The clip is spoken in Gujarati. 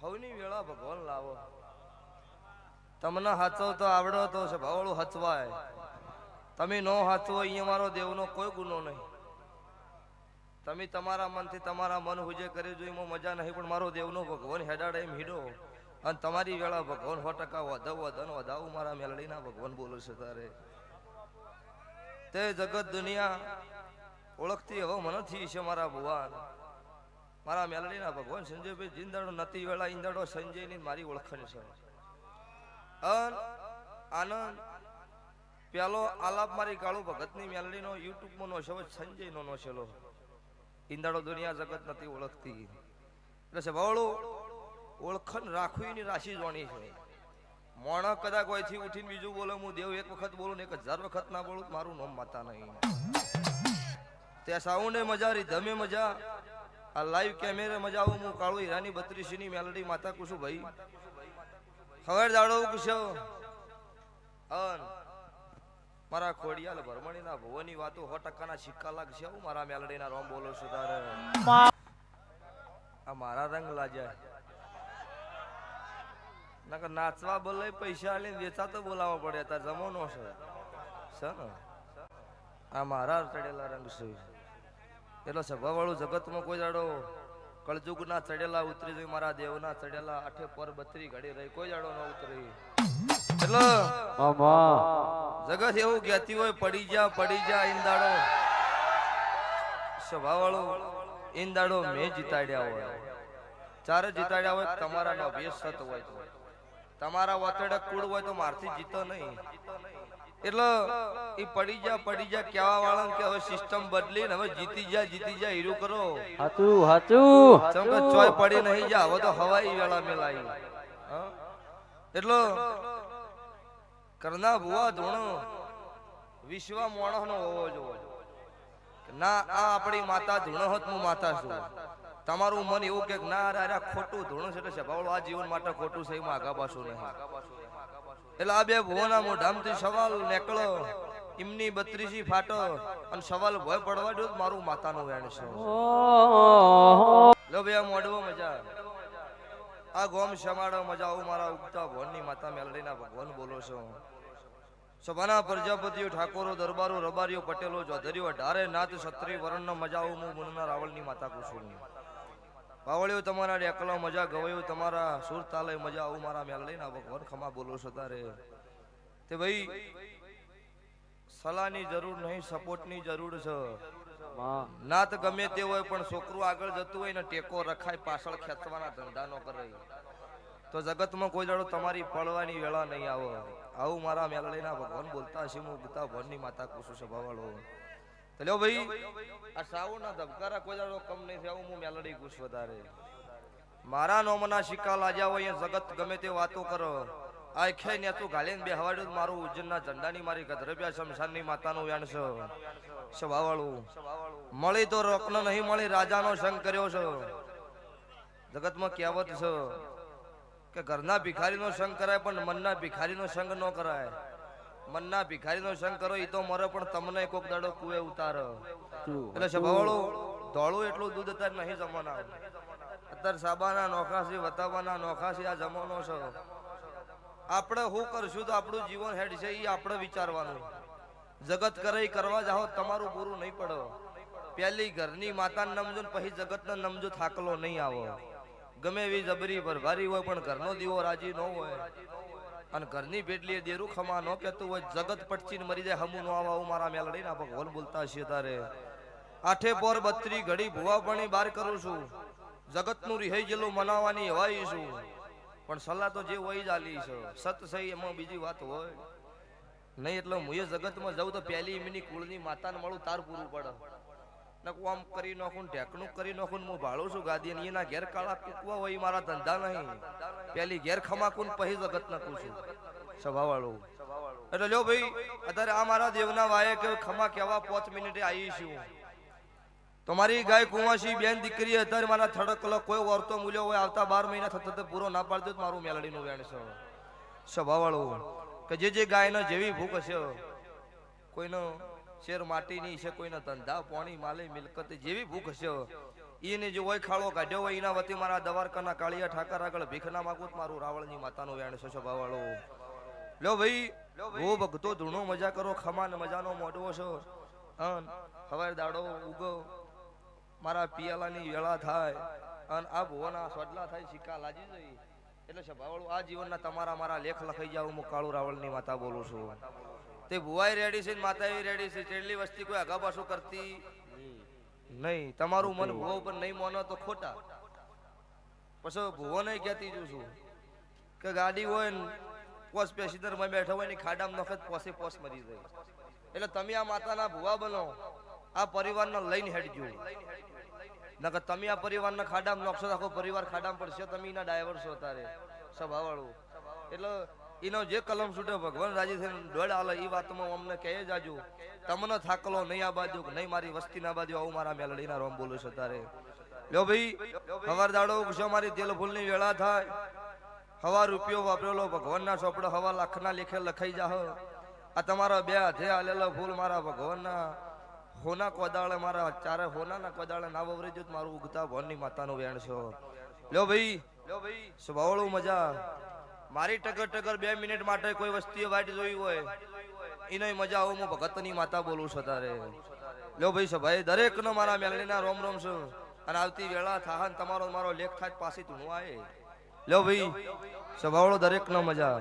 હવની વેળા ભગવાન લાવો. તમને હાચવ તો આવડો તો છે ભાવળું હચવાય. તમે નો હાચવો અહીંયા મારો દેવનો કોઈ ગુનો નહીં. તમે તમારા મનથી તમારા મન હુજે કરી જો એમાં મજા નહીં, પણ મારો દેવનો ભગવાન હેડાડે એમ હીડો. અને તમારી વેળા ભગવાન 100% વધાવું મારા મેલડીના ભગવાન બોલે છે તારે. તે જગત દુનિયા ઓળખતી હવે મનથી છે મારા ભુવાન. મારા મેલડીના ભગવાન સંજયભાઈ જિંદાડો નથી વેળા ઈંદાડો સંજયની મારી ઓળખાણ છે. આનંદ પેલો આલાપ મારી કાળુ ભગતની મેલડીનો યુટ્યુબમાં નો છે, સંજયનો નો છેલો. ઈંદાડો દુનિયા જગત નથી ઓળખતી એટલે છે ભાવળું ઓળખણ રાખવી ની રાશિ જોણી છે. મોણા કદાચ કોઈથી ઉઠીને બીજું બોલે હું દેવ એક વખત બોલું ને 1000 વખત ના બોલું મારું નામ માતા નહીં. ત્યાં સાઉન્ડે મજા રીધમે મજા આ લાઈવ કેમેરે મજા આવું. હું કાળુ હીરાની 32 ની મેલડી માતા કુશું ભાઈ ખબર દાડો કુશો. અન મારા ખોડિયાલ ભરમણીના ભુવની વાતો 100% સિક્કા લાગશે. હું મારા મેલડીના રોમ બોલો છું તારે. આ મારા રંગ લાજ્યા નકર નાચવા બોલે પૈસા લઈને વેચા તો બોલાવવા પડે. તાર જમવાનો છે ને આ મારા ચડેલા રંગ છે. એટલો સભાવાળું જગતમાં કોઈ જાડો કળજુગના ચડેલા ઉતરી જોઈ મારા દેવના ચડેલા 8 પર 32 ઘડી રહી કોઈ જાડો ન ઉતરી. એટલે જગત એવું કહેતી હોય પડી જા ઈંદાડો સભાવાળું ઈંદાડો મેં જીતાડ્યા હોય. ચારે જીતાડ્યા હોય તમારા નો અભ્યાસ સત હોય તો તમારા વતડે કુળ હોય તો મારથી જીતો નહીં. એટલે એ પડી જા કેવા વાળા કે હવે સિસ્ટમ બદલી ને હવે જીતી જા હીરું કરો. હાચું ચમકે ચોય પડી નહીં જા હવે તો હવાઈ વેળા મેલાઈ. એટલો કરના ભુવા ધૂણો વિશ્વ મોણસ નો હોવો જોઈએ. ના આ આપણી માતા ધૂણો હોત હું માતા છું. તમારું મન એવું કે ના રે ખોટું ધૂણું છે એટલે ભાવળો આ જીવન માટે ખોટું છે એમાં આગા પાછું નહીં. એટલે આ બે ભુવોના મોઢામાંથી સવાલ નીકળો એમની 32 ફાટો અને સવાલ ભય પડવા દો મારું માતાનું વેણ છે. લો બે મોઢવો મજા આ ગોમ સમાડો મજા આવું મારા ઉગતા ભવનની માતા મેલડીના ભગવાન બોલો છો. સભાના પ્રજાપતિઓ ઠાકોરો દરબારો રબારીઓ પટેલો ચૌધરીઓ ઢારે નાથ ક્ષત્રિય વર્ણનો મજા આવું હું મુનના રાવળની માતા કુશું. પાવળીઓ તમારા ડેકલો મજા ગવાયો તમારા સુર તાલે મજા આવું મારા મેલડીના ભગવાન ખમા બોલો છો તારે. તે ભાઈ સલાહની જરૂર નહીં સપોર્ટની જરૂર છે. નાત ગમે તે હોય પણ છોકરું આગળ જતું હોય ને ટેકો રખાય પાછળ ખેંચવાના ધંધા ન કરે તો જગતમાં કોઈ દાડો તમારી પડવાની વેળા નહીં આવે. આવું મારા મેલડીના ભગવાન બોલતા હશે. હું ગુતા ભવનની માતા કુશું સભાવાળો. તો લ્યો ભાઈ આ સાવના ધબકારા કોઈ દાડો કમ નહીં થયા. હું મેલડી કુશ વધારે મારા નોમના સિક્કા લાજ્યા હોય જગત ગમે તે વાતો કરો. આ ખે ને તું ગાલીને બે હવાડ્યું મારું ઉજ્જૈનના ઝંડાની મારી ગધરબ્યા શમશાનની માતાનું વેણ છે. સભાવાળું મળી તો રોકનો નહીં મળી રાજાનો સંગ કર્યો છે. જગતમાં કહેવત છે કે ઘરના ભિખારીનો સંગ કરાય પણ મનના ભિખારીનો સંગ ન કરાય. મનના ભિખારીનો સંગ કરો એ તો મરે પણ તમને કોક દાડો કુએ ઉતાર. એટલે સભાવાળું ધોળું એટલું દૂધ અત્યારે નહીં જમવાના. અત્યારે સાબાના નોખા છે વતાવાના નોખા છે આ જમાનો છે. આપણે શું કરશું તો આપણું જીવન હેડ છે એ આપણે વિચારવાનું. જગત કરે કરવા જાઓ તમારું પૂરું નહીં પડે. પહેલી ઘરની માતાને નમજો પછી જગતને નમજો થાકલો નહીં આવો. ગમે એવી જબરી ભરભારી હોય પણ ઘરનો દીવો રાજી ન હોય અને ઘરની ભેટલી દેરું ખમા ન કહેતું હોય જગત પટચીને મરી જાય હમું ન આવા. મારા મેલડીના ભગવાન બોલતા હશે તારે 8 પર 32 ઘડી ભુવા પણ બહાર કરું છું. જગતનું રિહાઈ ગયેલું મનાવવાની હવાઈ છું પણ સલાહ તો જે હોય જ આલી છે. સત સહી એમાં બીજી વાત હોય નહીં. એટલે હું એ જગતમાં જાઉં તો પહેલી એમની કુળની માતાને મળું તાર પૂરું પડે. નકું આમ કરી નાખું ઢેકણું કરી નાખું હું ભાળું છું ગાદી ને એના ઘેર કાળા કૂકવા હોય મારા ધંધા નહીં. પહેલી ઘેર ખમાકું પછી જગત નાખું છું સભાવાળું. એટલે લ્યો ભાઈ અત્યારે આ મારા દેવના વાયે કે ખમા કેવા 5 મિનિટે આવી છું. તમારી ગાય કુંવાસી બેન દીકરી અત્યારે મારા થડકલો કોઈ વર્તો મૂલ્યો હોય આવતા 12 મહિના થતા પૂરો ના પાડતો મારું મેલડીનું વેણ છે. સભાવાળું કે જે ગાયનો જેવી ભૂખ હશે કોઈનો શેર માટીની છે કોઈના ધંધા પાણી માલે મિલકત જેવી ભૂખ હશે ઈને જે હોય ખાળો કાઢ્યો હોય એના વતી મારા દવારકાના કાળિયા ઠાકર આગળ ભીખના માગું મારું રાવળની માતાનો વેણ છે સ્વભાવવાળો. લ્યો ભાઈ ઓ ભક્તો ધૂણો મજા કરો, ખમાન મજાનો મોઢવો છો. હવાર દાડો ઉગો મારા પિયાલાની વેળા થાય અને આ ભુવના સોડલા થાય સિક્કા લાજી જઈ એટલે સ્વભાવવાળું આ જીવનના તમારા મારા લેખ લખાઈ જાવ. હું કાળુ રાવળની માતા બોલું છું. તે ભુવાઈ રેડી છે, માતા રેડી છે. તેટલી વસ્તી કોઈ આગા પાછું કરતી નહીં. તમારું મન ભુવા ઉપર નહીં માનો તો ખોટા. પછી ભુવો નહીં કહેતી જોઉં છું કે ગાડી હોય ને પોસ પેસેન્જર માં બેઠો હોય ને ખાડામાં નખત પોસે પોસ મરી જાય. એટલે તમે આ માતાના ભુવા બનો, આ પરિવારને લઈને હેડજો. નકર તમે આ પરિવારના ખાડામાં નોખશો, આખો પરિવાર ખાડામાં પડશે. તમે એના ડ્રાઈવર છો તારે સ્વભાવવાળું. એટલે એનો જે કલમ છૂટે ભગવાન રાજી થઈને દોડ આલે એ વાતમાં અમને કહે જાજો. તમને થાકલો નહીં આ બાજુ નહીં મારી વસ્તી ના બાજુ આવું મારા મેલડીના રોમ બોલું છે તારે. લ્યો ભાઈ હવાર દાડો ઉગશો મારી તેલ ફૂલની વેળા થાય. હવા રૂપિયો વાપરેલો ભગવાનના ચોપડો હવા લાખના લેખે લખાઈ જાહ. આ તમારા બે હાથે આલેલા ફૂલ મારા ભગવાનના હોના કોદાળે મારા ચારે હોનાના કોદાળે ના વવરી જો મારું ઉગતા ભવનની માતાનું વેણ છો. લ્યો ભાઈ સ્વભાવળું મજા. મારી ટગર ટગર 2 મિનિટ માટે કોઈ વસ્તીએ વાટ જોઈ હોય એનો મજા આવું. હું ભગતની માતા બોલું છું તારે. લ્યો ભાઈ સભાઈ દરેક નો મારા મેલડીના રોમ રોમ છું. અને આવતી વેળા થાહન તમારો મારો લેખ થાય પાછી તું આય. લ્યો ભાઈ સ્વભાવળો દરેક નો મજા.